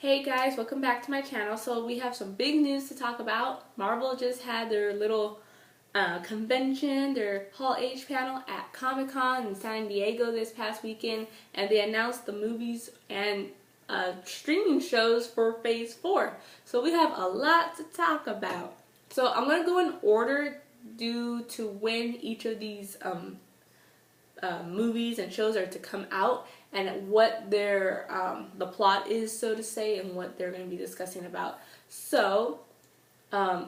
Hey guys, welcome back to my channel. So we have some big news to talk about. Marvel just had their little convention, their Hall H panel at Comic-Con in San Diego this past weekend, and they announced the movies and streaming shows for Phase 4. So we have a lot to talk about. So I'm going to go in order due to when each of these movies and shows are to come out and what their the plot is, so to say, and what they're going to be discussing about. So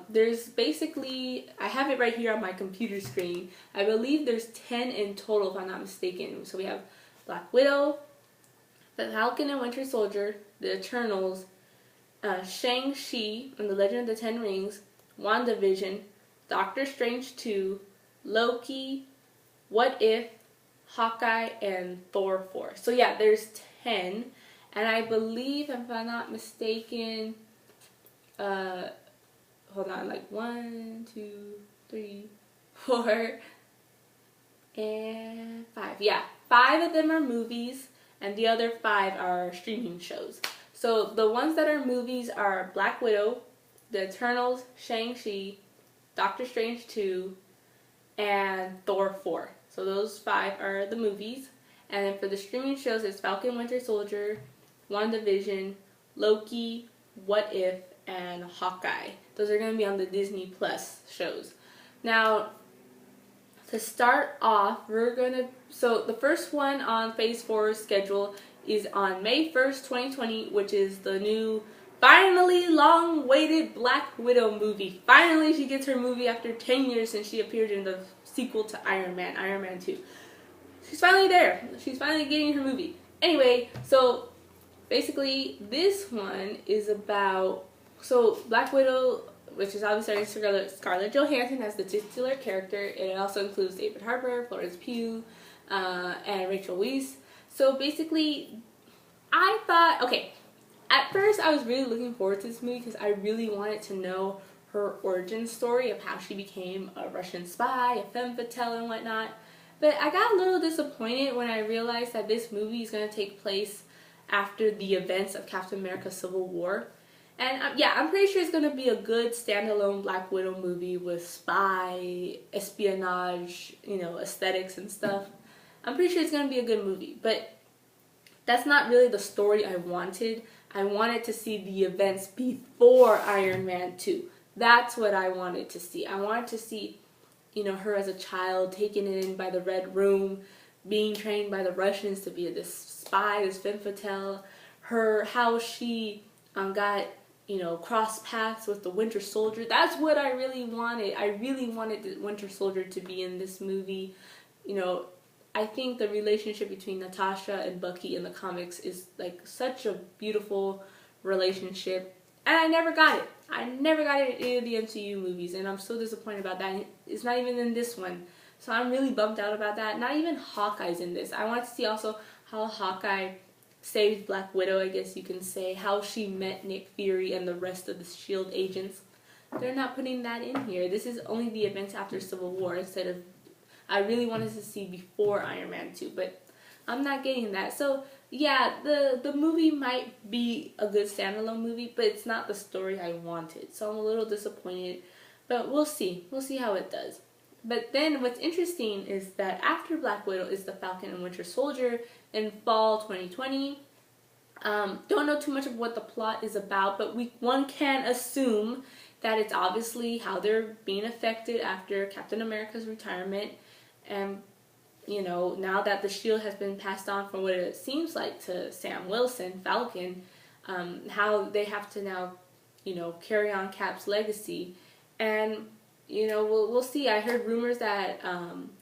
there's basically, I have it right here on my computer screen. I believe there's 10 in total, if I'm not mistaken. So we have Black Widow, The Falcon and Winter Soldier, The Eternals, Shang-Chi and the Legend of the Ten Rings, WandaVision, Doctor Strange 2, Loki, What If, Hawkeye, and Thor 4. So yeah, there's 10. And I believe, if I'm not mistaken, hold on, like 1, 2, 3, 4, and 5. Yeah, 5 of them are movies, and the other 5 are streaming shows. So the ones that are movies are Black Widow, The Eternals, Shang-Chi, Doctor Strange 2, and Thor 4. So those 5 are the movies. And then for the streaming shows, it's Falcon Winter Soldier, WandaVision, Loki, What If, and Hawkeye. Those are going to be on the Disney Plus shows. Now, to start off, so the first one on Phase 4's schedule is on May 1st, 2020, which is the new, finally long-awaited Black Widow movie. Finally, she gets her movie after 10 years since she appeared in the sequel to Iron Man 2. She's finally there. She's finally getting her movie. Anyway, so basically this one is about, so Black Widow, which is obviously Scarlett Johansson as the titular character. It also includes David Harbour, Florence Pugh, and Rachel Weisz. So basically, I thought, okay, at first I was really looking forward to this movie because I really wanted to know her origin story of how she became a Russian spy, a femme fatale, and whatnot. But I got a little disappointed when I realized that this movie is going to take place after the events of Captain America Civil War. And yeah, I'm pretty sure it's going to be a good standalone Black Widow movie with spy, espionage, aesthetics and stuff. I'm pretty sure it's going to be a good movie. But that's not really the story I wanted. I wanted to see the events before Iron Man 2. That's what I wanted to see. I wanted to see, her as a child taken in by the Red Room, being trained by the Russians to be this spy, this femme fatale. How she got, cross paths with the Winter Soldier. That's what I really wanted. I really wanted the Winter Soldier to be in this movie. I think the relationship between Natasha and Bucky in the comics is like such a beautiful relationship. And I never got it. I never got it in any of the MCU movies, and I'm so disappointed about that. It's not even in this one. So I'm really bummed out about that. Not even Hawkeye's in this. I want to see also how Hawkeye saved Black Widow, I guess you can say. How she met Nick Fury and the rest of the S.H.I.E.L.D. agents. They're not putting that in here. This is only the events after Civil War instead of... I really wanted to see before Iron Man 2, but I'm not getting that. So yeah, the movie might be a good standalone movie, but it's not the story I wanted. So I'm a little disappointed, but we'll see. We'll see how it does. But then what's interesting is that after Black Widow is the Falcon and Winter Soldier in fall 2020. Don't know too much of what the plot is about, but one can assume that it's obviously how they're being affected after Captain America's retirement. And now that the shield has been passed on from what it seems like to Sam Wilson, Falcon, how they have to now, carry on Cap's legacy. And, we'll see. I heard rumors that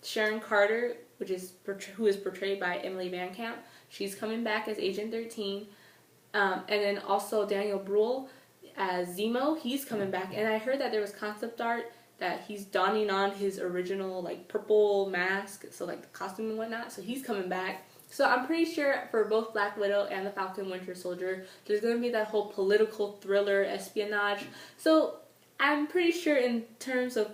Sharon Carter, who is portrayed by Emily Van Camp, she's coming back as Agent 13. And then also Daniel Bruhl as Zemo, he's coming back. And I heard that there was concept art that he's donning on his original purple mask, so the costume and whatnot, so he's coming back. So I'm pretty sure for both Black Widow and the Falcon Winter Soldier, there's going to be that whole political thriller espionage. So I'm pretty sure in terms of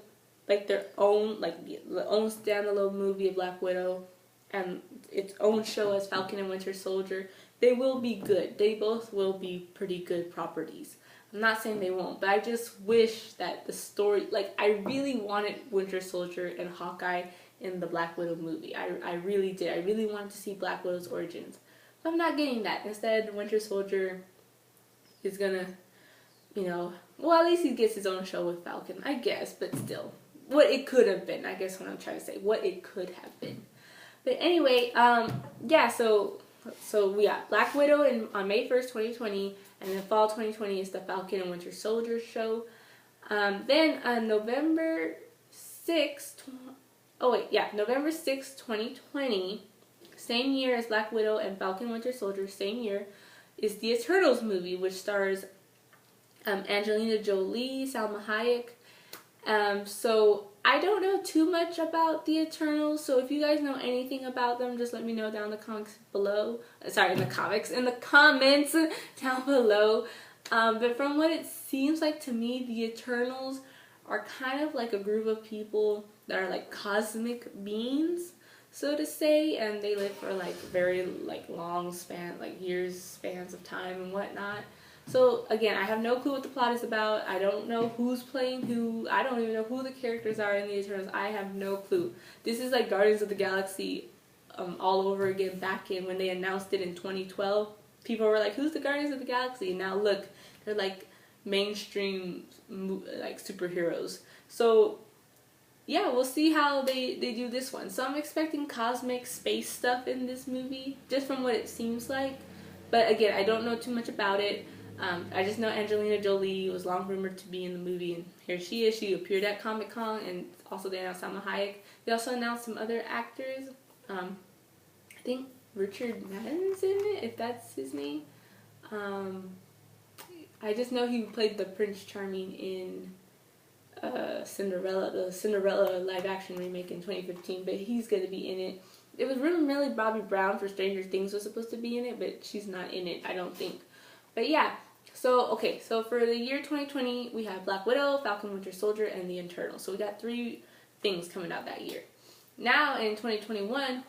their own, the own standalone movie of Black Widow and its own show as Falcon and Winter Soldier, they will be good. They both will be pretty good properties. I'm not saying they won't, but I just wish that the story, like, I really wanted Winter Soldier and Hawkeye in the Black Widow movie. I really did. I really wanted to see Black Widow's origins. But I'm not getting that. Instead, Winter Soldier is gonna, well, at least he gets his own show with Falcon, I guess, but still. What it could have been, I guess what I'm trying to say. What it could have been. But anyway, yeah, so we got Black Widow on May 1st, 2020, and then fall 2020 is the Falcon and Winter Soldier show. Then on November 6th, November 6th, 2020, same year as Black Widow and Falcon Winter Soldier, same year, is the Eternals movie, which stars Angelina Jolie, Salma Hayek. So I don't know too much about the Eternals, so if you guys know anything about them, just let me know down in the comments below. In the comments down below. But from what it seems like to me, the Eternals are kind of like a group of people that are like cosmic beings, so to say, and they live for like very like long spans of time and whatnot. So again, I have no clue what the plot is about. I don't know who's playing who. I don't even know who the characters are in the Eternals. I have no clue. This is like Guardians of the Galaxy all over again back in when they announced it in 2012. People were like, who's the Guardians of the Galaxy? And now look, they're like mainstream like superheroes. So yeah, we'll see how they do this one. So I'm expecting cosmic space stuff in this movie, just from what it seems like. But again, I don't know too much about it. I just know Angelina Jolie was long rumored to be in the movie, and here she is. She appeared at Comic-Con, and also they announced Salma Hayek. They also announced some other actors. I think Richard Madden's in it, if that's his name. I just know he played the Prince Charming in Cinderella, the Cinderella live-action remake in 2015, but he's going to be in it. It was rumored Millie Bobby Brown for Stranger Things was supposed to be in it, but she's not in it, I don't think. But yeah, so for the year 2020, we have Black Widow, Falcon Winter Soldier, and the Eternals. So we got 3 things coming out that year. Now in 2021,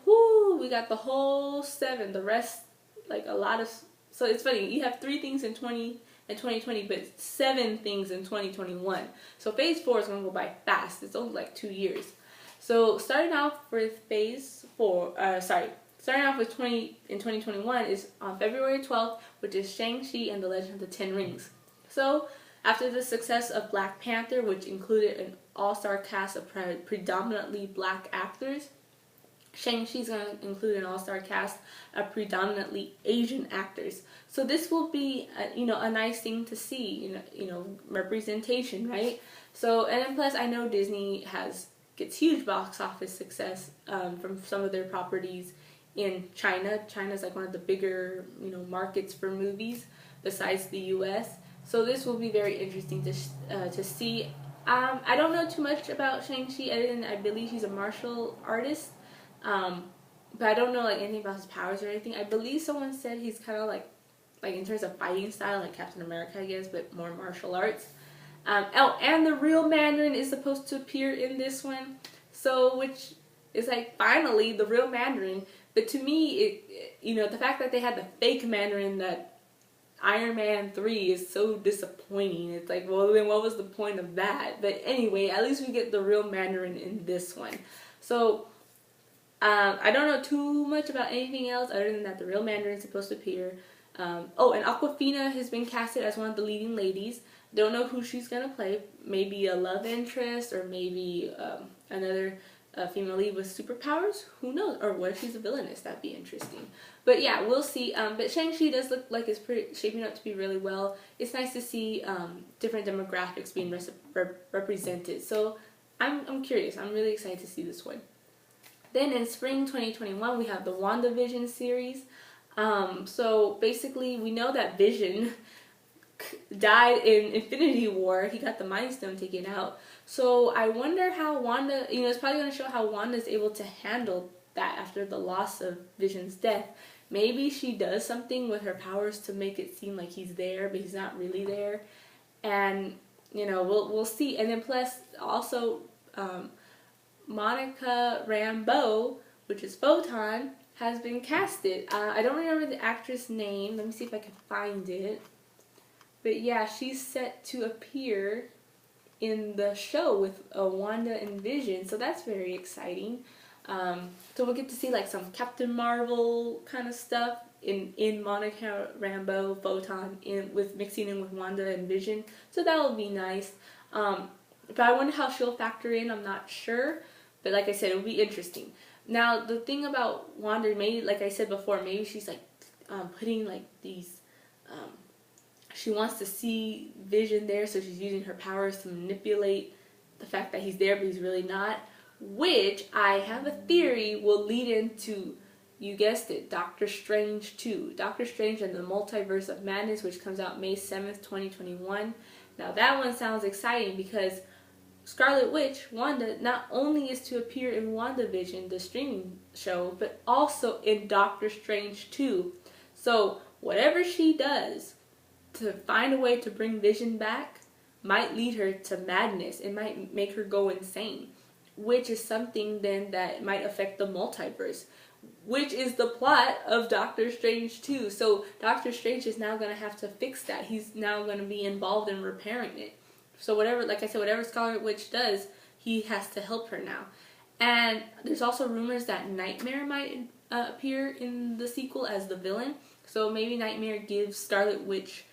we got the whole 7. The rest, like a lot of. So it's funny, you have 3 things in 2020, but 7 things in 2021. So phase 4 is gonna go by fast. It's only like 2 years. So starting off with phase 4, starting off with 2021 is on February 12th, which is Shang-Chi and the Legend of the Ten Rings. So, after the success of Black Panther, which included an all-star cast of predominantly black actors, Shang-Chi is going to include an all-star cast of predominantly Asian actors. So this will be, a nice thing to see, representation, right? So, and then plus I know Disney gets huge box office success from some of their properties in China. China's like one of the bigger, markets for movies besides the U.S. So this will be very interesting to see. I don't know too much about Shang-Chi other than I believe he's a martial artist. But I don't know like anything about his powers or anything. I believe someone said he's kind of like in terms of fighting style, like Captain America, I guess, but more martial arts. And the real Mandarin is supposed to appear in this one. So, which is like finally the real Mandarin. But to me, the fact that they had the fake Mandarin that Iron Man 3 is so disappointing. It's like, well, then what was the point of that? But anyway, at least we get the real Mandarin in this one. So, I don't know too much about anything else other than that the real Mandarin is supposed to appear. And Awkwafina has been casted as one of the leading ladies. Don't know who she's going to play. Maybe a love interest or maybe another female lead with superpowers. Who knows? Or what if she's a villainess? That'd be interesting. But yeah, we'll see. But Shang-Chi does look like it's shaping up to be really well. It's nice to see different demographics being represented. So I'm curious. I'm really excited to see this one. Then in spring 2021, we have the WandaVision series. So basically, we know that Vision died in Infinity War. He got the Mind Stone taken out. So I wonder how Wanda, it's probably going to show how Wanda is able to handle that after the loss of Vision's death. Maybe she does something with her powers to make it seem like he's there, but he's not really there. And, we'll see. And then plus, also, Monica Rambeau, which is Photon, has been casted. I don't remember the actress name. Let me see if I can find it. But yeah, she's set to appear in the show with Wanda and Vision, so that's very exciting. So we'll get to see like some Captain Marvel kind of stuff in Monica Rambeau, Photon, with mixing in with Wanda and Vision. So that will be nice. But I wonder how she'll factor in. I'm not sure, but like I said, it'll be interesting. Now the thing about Wanda, maybe like I said before, maybe she's like putting like these. She wants to see Vision there, so she's using her powers to manipulate the fact that he's there, but he's really not. Which I have a theory will lead into, you guessed it, Doctor Strange 2. Doctor Strange and the Multiverse of Madness, which comes out May 7th, 2021. Now that one sounds exciting because Scarlet Witch, Wanda, not only is to appear in WandaVision, the streaming show, but also in Doctor Strange 2. So whatever she does to find a way to bring Vision back might lead her to madness. It might make her go insane, which is something then that might affect the multiverse, which is the plot of Doctor Strange 2. So Doctor Strange is now going to have to fix that. He's now going to be involved in repairing it. So whatever, like I said, whatever Scarlet Witch does, he has to help her now. And there's also rumors that Nightmare might appear in the sequel as the villain. So maybe Nightmare gives Scarlet Witch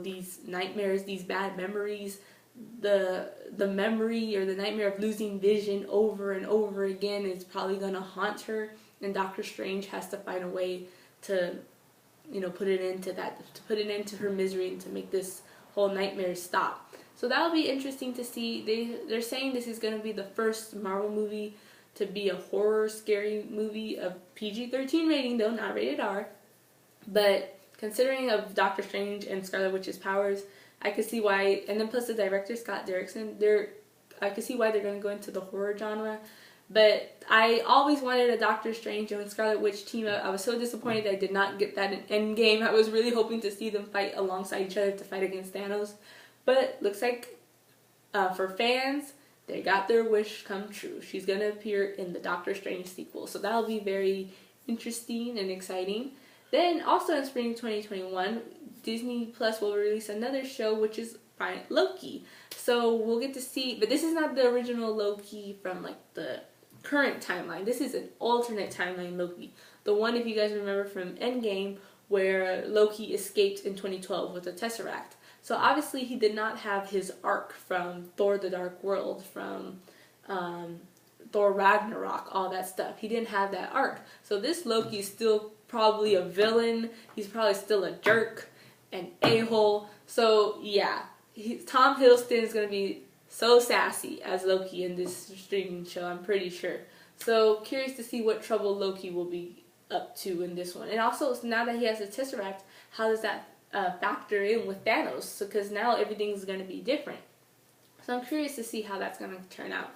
these nightmares, these bad memories, the memory or the nightmare of losing Vision over and over again is probably going to haunt her, and Doctor Strange has to find a way to, put it into her misery and to make this whole nightmare stop. So that'll be interesting to see. They're saying this is going to be the first Marvel movie to be a horror, scary movie of PG-13 rating, though not rated R. But considering of Doctor Strange and Scarlet Witch's powers, I could see why, and then plus the director, Scott Derrickson, I could see why they're going to go into the horror genre. But I always wanted a Doctor Strange and Scarlet Witch team up. I was so disappointed I did not get that in Endgame. I was really hoping to see them fight alongside each other to fight against Thanos. But looks like for fans, they got their wish come true. She's going to appear in the Doctor Strange sequel. So that'll be very interesting and exciting. Then, also in spring 2021, Disney Plus will release another show, which is Loki. So we'll get to see, but this is not the original Loki from like the current timeline. This is an alternate timeline Loki. The one, if you guys remember from Endgame, where Loki escaped in 2012 with the Tesseract. So obviously he did not have his arc from Thor: The Dark World, from Thor Ragnarok, all that stuff. He didn't have that arc. So this Loki is still probably a villain. He's probably still a jerk, an a-hole. So yeah, Tom Hiddleston is going to be so sassy as Loki in this streaming show, I'm pretty sure. So curious to see what trouble Loki will be up to in this one. And also, now that he has the Tesseract, how does that factor in with Thanos? Because now everything's going to be different. So I'm curious to see how that's going to turn out.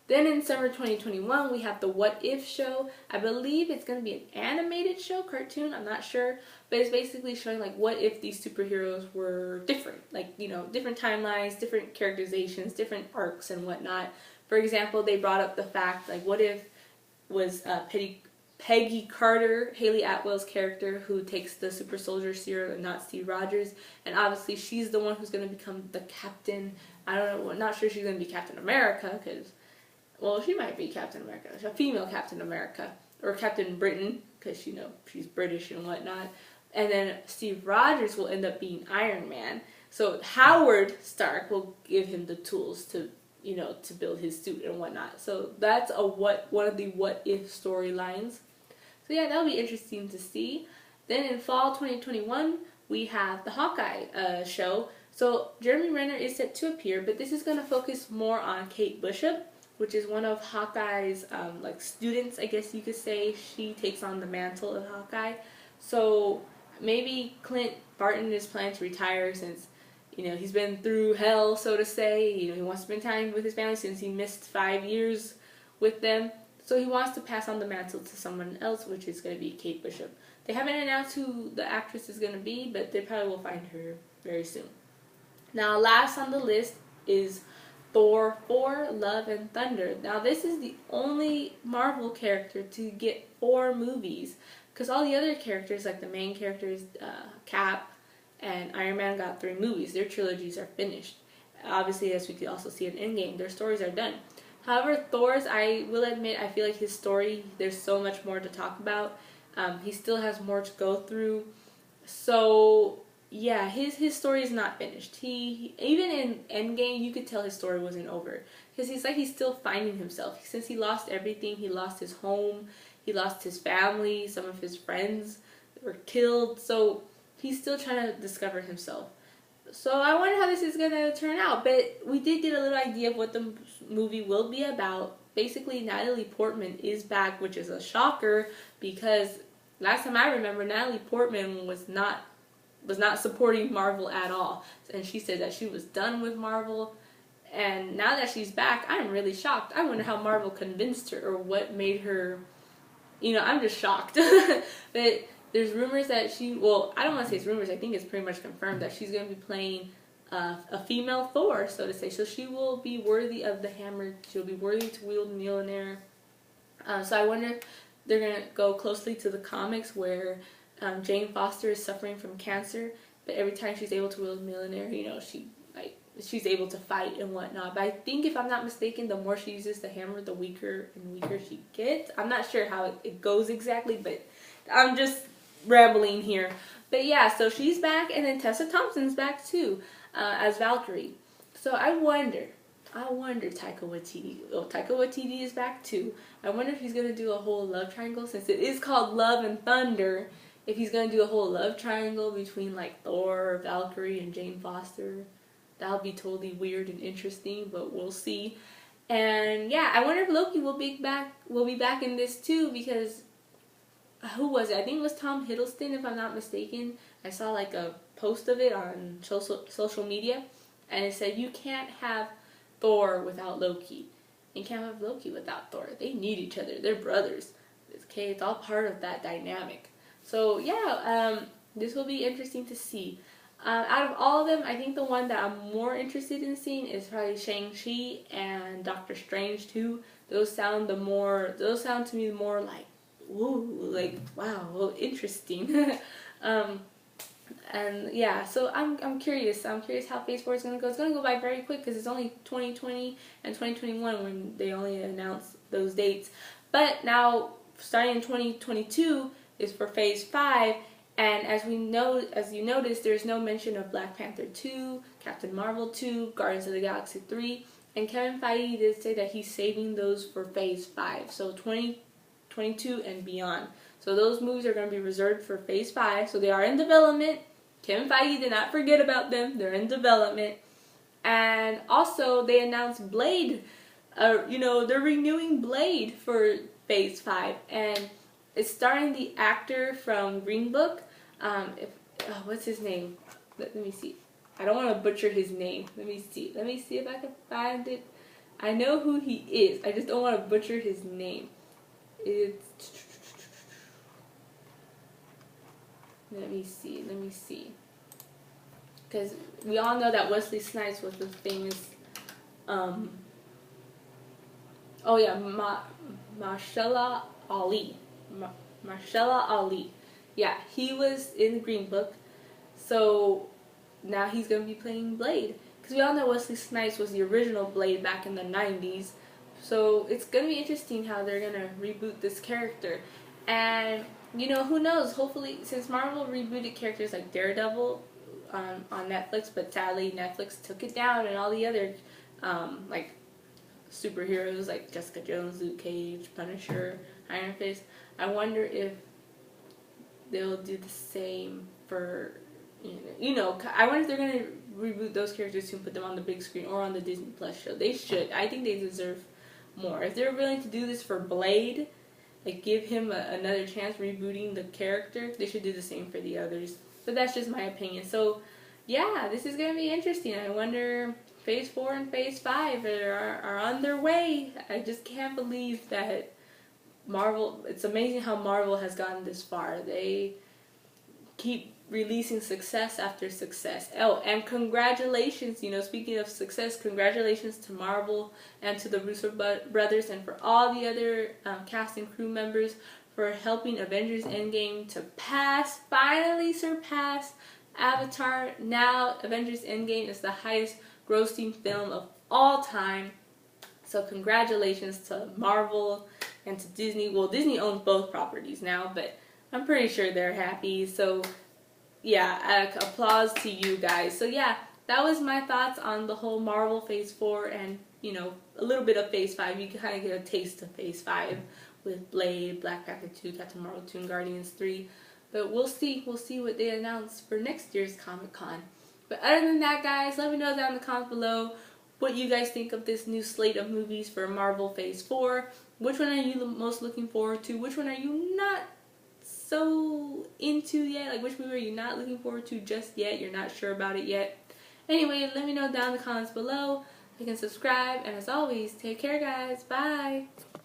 Then in summer 2021, we have the What If show. I believe it's going to be an animated show, cartoon, I'm not sure. But it's basically showing like what if these superheroes were different. Like, different timelines, different characterizations, different arcs and whatnot. For example, they brought up the fact, like, what if was Peggy Carter, Haley Atwell's character, who takes the super soldier serum and not Steve Rogers. And obviously she's the one who's going to become the captain. I don't know, I'm not sure she's going to be Captain America, because... well, she might be Captain America. She's a female Captain America. Or Captain Britain, because, she's British and whatnot. And then Steve Rogers will end up being Iron Man. So Howard Stark will give him the tools to, to build his suit and whatnot. So that's one of the what-if storylines. So yeah, that'll be interesting to see. Then in fall 2021, we have the Hawkeye show. So Jeremy Renner is set to appear, but this is going to focus more on Kate Bishop, which is one of Hawkeye's students, I guess you could say. She takes on the mantle of Hawkeye. So maybe Clint Barton is planning to retire since, he's been through hell, so to say. He wants to spend time with his family since he missed 5 years with them. So he wants to pass on the mantle to someone else, which is going to be Kate Bishop. They haven't announced who the actress is going to be, but they probably will find her very soon. Now, last on the list is Thor 4, Love and Thunder. Now this is the only Marvel character to get 4 movies, because all the other characters, like the main characters, Cap and Iron Man, got 3 movies. Their trilogies are finished. Obviously, as we can also see in Endgame, their stories are done. However, Thor's, I will admit, I feel like his story, there's so much more to talk about. He still has more to go through. So yeah, his story is not finished. He even in Endgame, you could tell his story wasn't over, because he's still finding himself. Since he lost everything, he lost his home, he lost his family, some of his friends were killed. So he's still trying to discover himself. So I wonder how this is gonna turn out. But we did get a little idea of what the movie will be about. Basically, Natalie Portman is back, which is a shocker, because last time I remember, Natalie Portman was not supporting Marvel at all, and she said that she was done with Marvel. And now that she's back, I'm really shocked. I wonder how Marvel convinced her, or what made her. I'm just shocked. But there's rumors that I don't want to say it's rumors. I think it's pretty much confirmed that she's going to be playing a female Thor, so to say. So she will be worthy of the hammer. She'll be worthy to wield Mjolnir. So I wonder if they're going to go closely to the comics, where Jane Foster is suffering from cancer, but every time she's able to wield Mjolnir, she's able to fight and whatnot. But I think, if I'm not mistaken, the more she uses the hammer, the weaker and weaker she gets. I'm not sure how it goes exactly, but I'm just rambling here. But yeah, so she's back, and then Tessa Thompson's back too, as Valkyrie. So I wonder Taika Waititi. Oh, Taika Waititi is back too. I wonder if he's gonna do a whole love triangle, since it is called Love and Thunder. If he's gonna do a whole love triangle between like Thor, Valkyrie, and Jane Foster. That'll be totally weird and interesting, but we'll see. And yeah, I wonder if Loki will be back in this too, because who was it? I think it was Tom Hiddleston, if I'm not mistaken. I saw like a post of it on social media, and it said you can't have Thor without Loki. You can't have Loki without Thor. They need each other. They're brothers. Okay, it's all part of that dynamic. So yeah, this will be interesting to see. Out of all of them, I think the one that I'm more interested in seeing is probably Shang-Chi and Doctor Strange too. Those sound to me more like, woo, like, wow, well, interesting. And yeah, so I'm curious. I'm curious how Phase 4 is going to go. It's going to go by very quick, because it's only 2020 and 2021 when they only announced those dates. But now, starting in 2022 is for Phase 5. And as you noticed, there's no mention of Black Panther 2, Captain Marvel 2, Guardians of the Galaxy 3, and Kevin Feige did say that he's saving those for Phase 5, so 2022 and beyond. So those movies are going to be reserved for Phase 5, so they are in development. Kevin Feige did not forget about them. They're in development. And also, they announced Blade. They're renewing Blade for Phase 5, and it's starring the actor from Green Book. What's his name? Let me see. I don't want to butcher his name. Let me see if I can find it. I know who he is. I just don't want to butcher his name. Let me see. Because we all know that Wesley Snipes was the famous, Mahershala Ali. Mahershala Ali. Yeah, he was in the Green Book. So now he's going to be playing Blade. Because we all know Wesley Snipes was the original Blade back in the 90s. So it's going to be interesting how they're going to reboot this character. And, who knows? Hopefully, since Marvel rebooted characters like Daredevil on Netflix, but sadly Netflix took it down, and all the other like superheroes like Jessica Jones, Luke Cage, Punisher, Iron Fist, I wonder if they'll do the same for, I wonder if they're going to reboot those characters and put them on the big screen or on the Disney Plus show. They should. I think they deserve more. If they're willing to do this for Blade, like give him another chance rebooting the character, they should do the same for the others. But that's just my opinion. So, yeah, this is going to be interesting. I wonder, Phase 4 and Phase 5 are on their way. I just can't believe that Marvel, it's amazing how Marvel has gotten this far. They keep releasing success after success. Oh, and congratulations, speaking of success, congratulations to Marvel and to the Russo brothers and for all the other cast and crew members for helping Avengers Endgame to finally surpass Avatar. Now Avengers Endgame is the highest grossing film of all time. So congratulations to Marvel and to Disney. Well, Disney owns both properties now, but I'm pretty sure they're happy. So yeah, applause to you guys. So yeah, that was my thoughts on the whole Marvel Phase 4 and, a little bit of Phase 5. You can kind of get a taste of Phase 5 with Blade, Black Panther 2, Captain Marvel 2, and Guardians 3. But we'll see. We'll see what they announce for next year's Comic-Con. But other than that, guys, let me know down in the comments below what you guys think of this new slate of movies for Marvel Phase 4. Which one are you most looking forward to? Which one are you not so into yet? Like, which movie are you not looking forward to just yet? You're not sure about it yet? Anyway, let me know down in the comments below. You can subscribe, and as always, take care, guys. Bye!